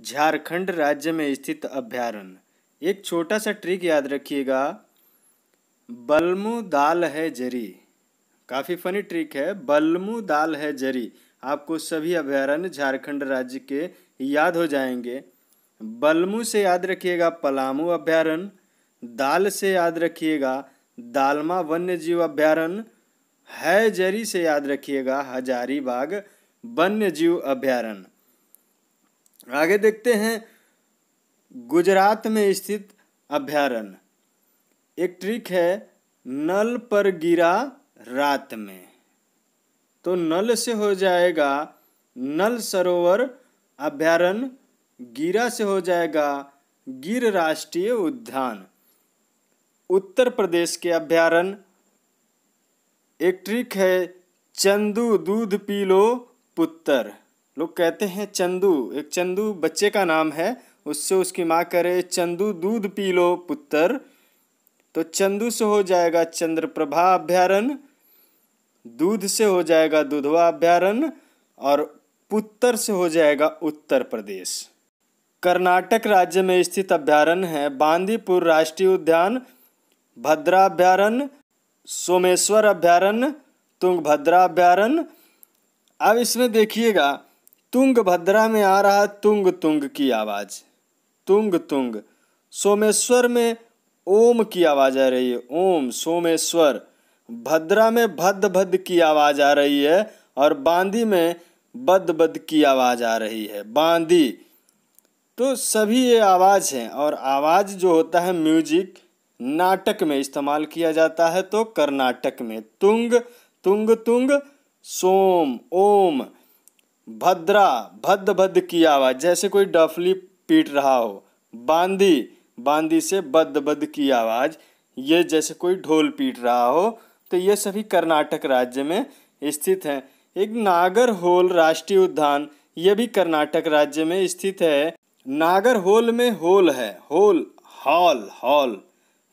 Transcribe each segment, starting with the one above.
झारखंड राज्य में स्थित अभयारण्य। एक छोटा सा ट्रिक याद रखिएगा, बल्मू दाल है जरी। काफ़ी फनी ट्रिक है, बल्मू दाल है जरी। आपको सभी अभयारण्य झारखंड राज्य के याद हो जाएंगे। बल्मू से याद रखिएगा पलामू अभयारण्य, दाल से याद रखिएगा दालमा वन्य जीव अभयारण्य, है जरी से याद रखिएगा हजारीबाग वन्य जीव अभयारण्य। आगे देखते हैं गुजरात में स्थित अभयारण्य। एक ट्रिक है, नल पर गिरा रात में। तो नल से हो जाएगा नल सरोवर अभयारण्य, गिरा से हो जाएगा गिर राष्ट्रीय उद्यान। उत्तर प्रदेश के अभयारण्य। एक ट्रिक है, चंदू दूध पी लो पुत्र। लोग कहते हैं चंदू, एक चंदू बच्चे का नाम है, उससे उसकी माँ करे चंदू दूध पी लो पुत्र। तो चंदू से हो जाएगा चंद्रप्रभा अभयारण्य, दूध से हो जाएगा दुधवा अभयारण्य और पुत्र से हो जाएगा उत्तर प्रदेश। कर्नाटक राज्य में स्थित अभयारण्य है बांदीपुर राष्ट्रीय उद्यान, भद्रा अभयारण्य, सोमेश्वर अभयारण्य, तुंगभद्रा अभयारण्य। अब इसमें देखिएगा, तुंगभद्रा में आ रहा तुंग तुंग की आवाज़, तुंग तुंग। सोमेश्वर में ओम की आवाज़ आ रही है, ओम सोमेश्वर। भद्रा में भद भद की आवाज़ आ रही है और बांदी में बद बद की आवाज़ आ रही है, बांदी। तो सभी ये आवाज़ हैं और आवाज़ जो होता है म्यूजिक नाटक में इस्तेमाल किया जाता है। तो कर्नाटक में तुंग तुंग तुंग, सोम ओम, भद्रा भद भद की आवाज़ जैसे कोई डफली पीट रहा हो, बांदी बांदी से बद बद की आवाज़ ये जैसे कोई ढोल पीट रहा हो। तो ये सभी कर्नाटक राज्य में स्थित हैं। एक नागरहोल राष्ट्रीय उद्यान, ये भी कर्नाटक राज्य में स्थित है। नागरहोल में होल है, होल हॉल, हॉल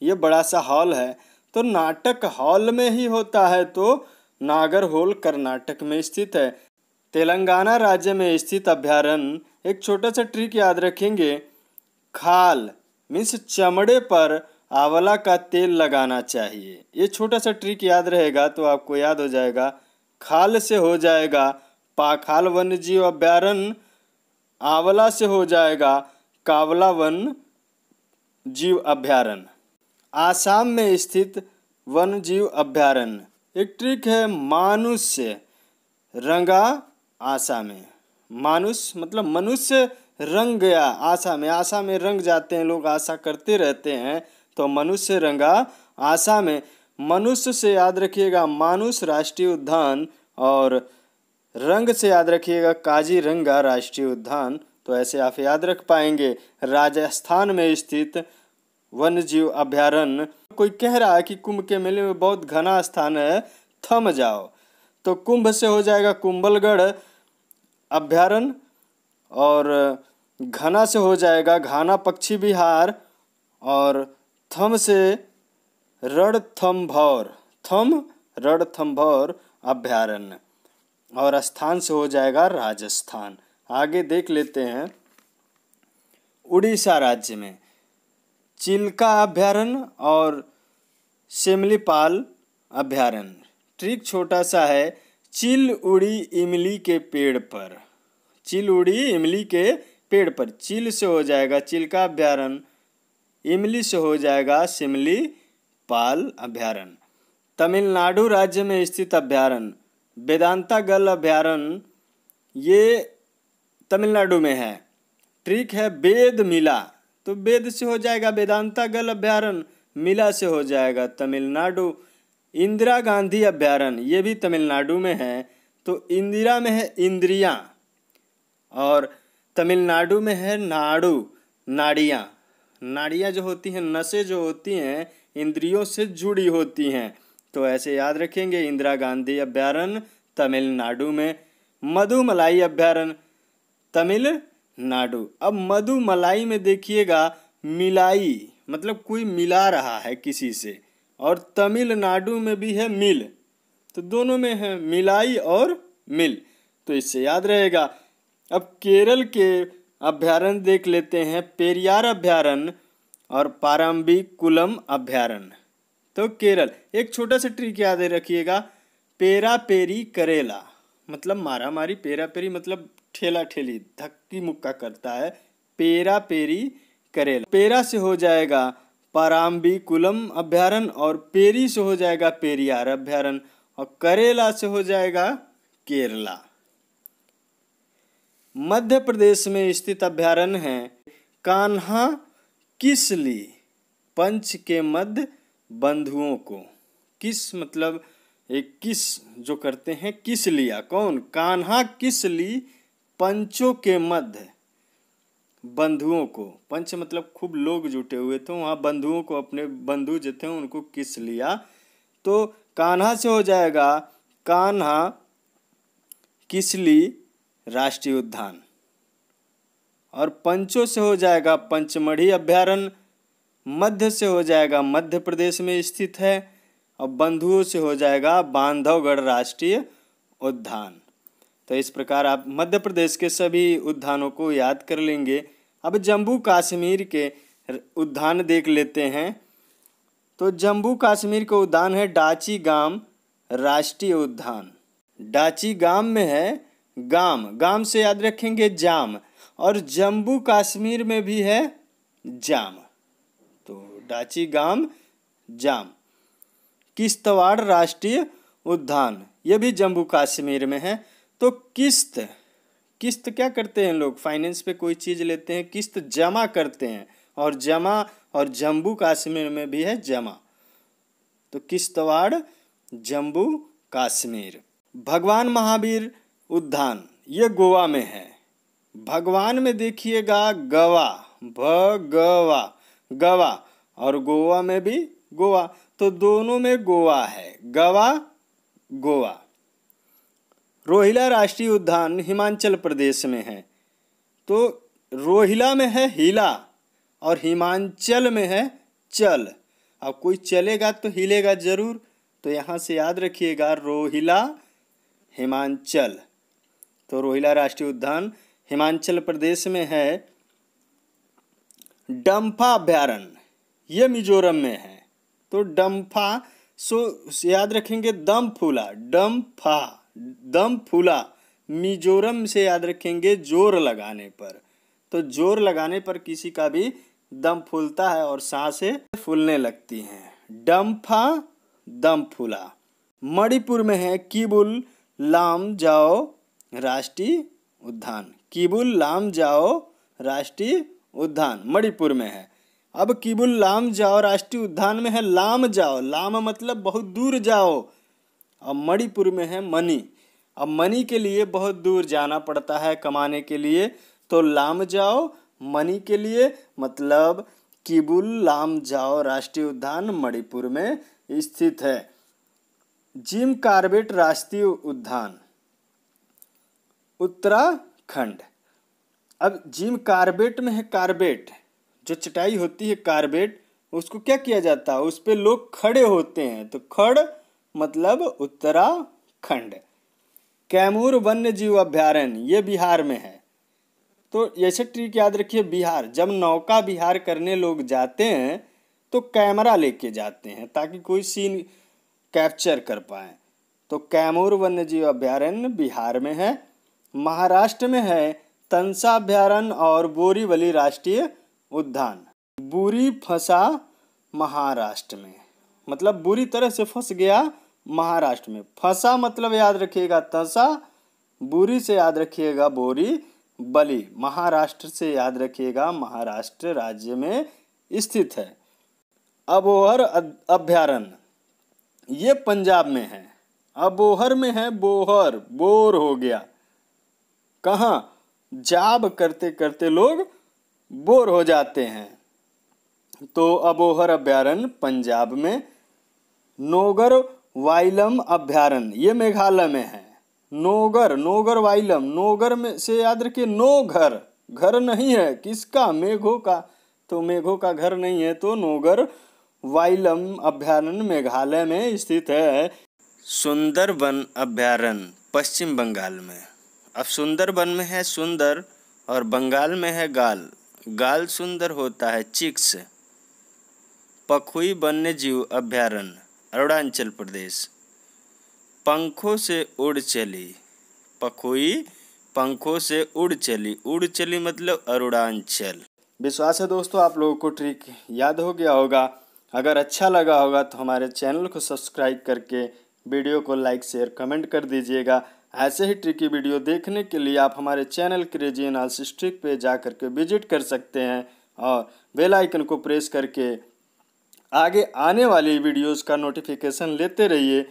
ये बड़ा सा हॉल है, तो नाटक हॉल में ही होता है। तो नागरहोल कर्नाटक में स्थित है। तेलंगाना राज्य में स्थित अभयारण्य। एक छोटा सा ट्रिक याद रखेंगे, खाल मीन्स चमड़े पर आंवला का तेल लगाना चाहिए। ये छोटा सा ट्रिक याद रहेगा तो आपको याद हो जाएगा। खाल से हो जाएगा पाखाल वन्य जीव अभयारण्य, आंवला से हो जाएगा कावला वन्य जीव अभयारण्य। आसाम में स्थित वन्य जीव अभयारण्य। एक ट्रिक है, मानुष से रंगा आशा में। मानुष मतलब मनुष्य रंग गया आशा में, आशा में रंग जाते हैं लोग, आशा करते रहते हैं। तो मनुष्य रंगा आशा में। मनुष्य से याद रखिएगा मानुष राष्ट्रीय उद्यान और रंग से याद रखिएगा काजीरंगा राष्ट्रीय उद्यान। तो ऐसे आप याद रख पाएंगे। राजस्थान में स्थित वन्य जीव अभयारण्य। कोई कह रहा है कि कुंभ के मेले में बहुत घना स्थान है, थम जाओ। तो कुंभ से हो जाएगा कुंभलगढ़ अभयारण्य और घना से हो जाएगा घाना पक्षी विहार और थम से रणथंभौर, थम रणथंभौर अभयारण्य और स्थान से हो जाएगा राजस्थान। आगे देख लेते हैं उड़ीसा राज्य में चिल्का अभयारण्य और सिमलीपाल अभयारण्य। ट्रिक छोटा सा है, चिल उड़ी इमली के पेड़ पर, चिल उड़ी इमली के पेड़ पर। चिल से हो जाएगा चिल्का अभयारण्य, इमली से हो जाएगा सिमलीपाल अभयारण्य। तमिलनाडु राज्य में स्थित अभयारण्य वेदांता गल अभयारण्य, ये तमिलनाडु में है। ट्रिक है वेद मिला, तो वेद से हो जाएगा वेदांता गल अभयारण्य, मिला से हो जाएगा तमिलनाडु। इंदिरा गांधी अभयारण्य, ये भी तमिलनाडु में है। तो इंदिरा में है इंद्रियां और तमिलनाडु में है नाडु, नाड़ियाँ। नाड़ियाँ जो होती हैं, नसें जो होती हैं इंद्रियों से जुड़ी होती हैं। तो ऐसे याद रखेंगे, इंदिरा गांधी अभयारण्य तमिलनाडु में। मधुमलाई अभयारण्य तमिलनाडु। अब मधुमलाई में देखिएगा मिलाई मतलब कोई मिला रहा है किसी से, और तमिलनाडु में भी है मिल, तो दोनों में है मिलाई और मिल। तो इससे याद रहेगा। अब केरल के अभ्यारण्य देख लेते हैं, पेरियार अभ्यारण्य और पारम्बिकुलम अभ्यारण्य। तो केरल, एक छोटा सा ट्रिक याद रखिएगा, पेरा पेरी करेला मतलब मारा मारी, पेरा पेरी मतलब ठेला ठेली, धक्की मुक्का करता है, पेरा पेरी करेला। पेरा से हो जाएगा पारम्बिकुलम अभ्यारण्य और पेरी से हो जाएगा पेरियार अभ्यारण्य और करेला से हो जाएगा केरला। मध्य प्रदेश में स्थित अभ्यारण्य है कान्हा किसली, पंच के मध्य बंधुओं को। किस मतलब एक किस जो करते हैं, किस लिया कौन, कान्हा किसली पंचों के मध्य बंधुओं को। पंच मतलब खूब लोग जुटे हुए थे, वहाँ बंधुओं को, अपने बंधु जो थे उनको किस लिया। तो कान्हा से हो जाएगा कान्हा किसली राष्ट्रीय उद्यान और पंचों से हो जाएगा पंचमढ़ी अभ्यारण्य, मध्य से हो जाएगा मध्य प्रदेश में स्थित है और बंधुओं से हो जाएगा बांधवगढ़ राष्ट्रीय उद्यान। तो इस प्रकार आप मध्य प्रदेश के सभी उद्यानों को याद कर लेंगे। अब जम्मू कश्मीर के उद्यान देख लेते हैं। तो जम्मू कश्मीर का उद्यान है डाची गाम राष्ट्रीय उद्यान। डाची गाम में है गाम, गाम से याद रखेंगे जाम, और जम्मू कश्मीर में भी है जाम, तो डाची गाम जाम। किश्तवाड़ राष्ट्रीय उद्यान, ये भी जम्मू कश्मीर में है। तो किस्त, किस्त क्या करते हैं लोग, फाइनेंस पे कोई चीज़ लेते हैं, किस्त जमा करते हैं, और जमा, और जम्मू कश्मीर में भी है जमा। तो किश्तवाड़ जम्मू कश्मीर। भगवान महावीर उद्यान, ये गोवा में है। भगवान में देखिएगा गवा, भगवा गवा, और गोवा में भी गोवा, तो दोनों में गोवा है, गवा गोवा। रोहिला राष्ट्रीय उद्यान हिमाचल प्रदेश में है। तो रोहिला में है हिला और हिमाचल में है चल। अब कोई चलेगा तो हिलेगा जरूर, तो यहाँ से याद रखिएगा रोहिला हिमाचल। तो रोहिला राष्ट्रीय उद्यान हिमाचल प्रदेश में है। डम्फा अभ्यारण्य, ये मिजोरम में है। तो डम्फा याद रखेंगे दम फूला, डम्फा दम फूला, मिजोरम से याद रखेंगे जोर लगाने पर। तो जोर लगाने पर किसी का भी दम फूलता है और सांसें फूलने लगती हैं। डम्फा दम फूला। मणिपुर में है किबुल लामजाओ राष्ट्रीय उद्यान। किबुल लामजाओ राष्ट्रीय उद्यान मणिपुर में है। अब किबुल लामजाओ राष्ट्रीय उद्यान में है लाम जाओ, लाम मतलब बहुत दूर जाओ, और मणिपुर में है मनी। अब मनी के लिए बहुत दूर जाना पड़ता है कमाने के लिए, तो लाम जाओ मनी के लिए मतलब किबुल लामजाओ राष्ट्रीय उद्यान मणिपुर में स्थित है। जिम कॉर्बेट राष्ट्रीय उद्यान उत्तराखंड। अब जिम कॉर्बेट में है कार्बेट, जो चटाई होती है कार्बेट, उसको क्या किया जाता है, उस पे लोग खड़े होते हैं, तो खड़ मतलब उत्तराखंड। कैमूर वन्य जीव अभ्यारण्य, ये बिहार में है। तो ऐसे ट्रिक याद रखिए, बिहार, जब नौका विहार करने लोग जाते हैं तो कैमरा लेके जाते हैं ताकि कोई सीन कैप्चर कर पाए। तो कैमूर वन्य जीव अभ्यारण्य बिहार में है। महाराष्ट्र में है तंसा अभ्यारण्य और बोरीवली राष्ट्रीय उद्यान। बुरी फंसा महाराष्ट्र में, मतलब बुरी तरह से फंस गया महाराष्ट्र में। फंसा मतलब याद रखिएगा तंसा, बुरी से याद रखिएगा बोरी बली, महाराष्ट्र से याद रखिएगा महाराष्ट्र राज्य में स्थित है। अबोहर अभ्यारण्य, ये पंजाब में है। अबोहर में है बोहर, बोर हो गया, कहाँ, जाब करते करते लोग बोर हो जाते हैं, तो अबोहर अभ्यारण्य पंजाब में। नोगर वाइलम अभ्यारण्य, ये मेघालय में है। नोगर, नोगर वाइलम, नोगर में से याद रखिए नो घर, घर नहीं है किसका, मेघों का, तो मेघों का घर नहीं है, तो नोगर वाइलम अभ्यारण्य मेघालय में स्थित है। सुंदरबन अभ्यारण्य पश्चिम बंगाल में। अब सुंदरबन में है सुंदर और बंगाल में है गाल, गाल सुंदर होता है चिक्स। पखुई वन्यजीव अभयारण्य अरुणाचल प्रदेश। पंखों से उड़ चली, पखुई पंखों से उड़ चली मतलब अरुणाचल। विश्वास है दोस्तों आप लोगों को ट्रिक याद हो गया होगा। अगर अच्छा लगा होगा तो हमारे चैनल को सब्सक्राइब करके वीडियो को लाइक शेयर कमेंट कर दीजिएगा। ऐसे ही ट्रिकी वीडियो देखने के लिए आप हमारे चैनल क्रेजी एनालिसिस ट्रिक पे जा करके विजिट कर सकते हैं और बेल आइकन को प्रेस करके आगे आने वाली वीडियोस का नोटिफिकेशन लेते रहिए।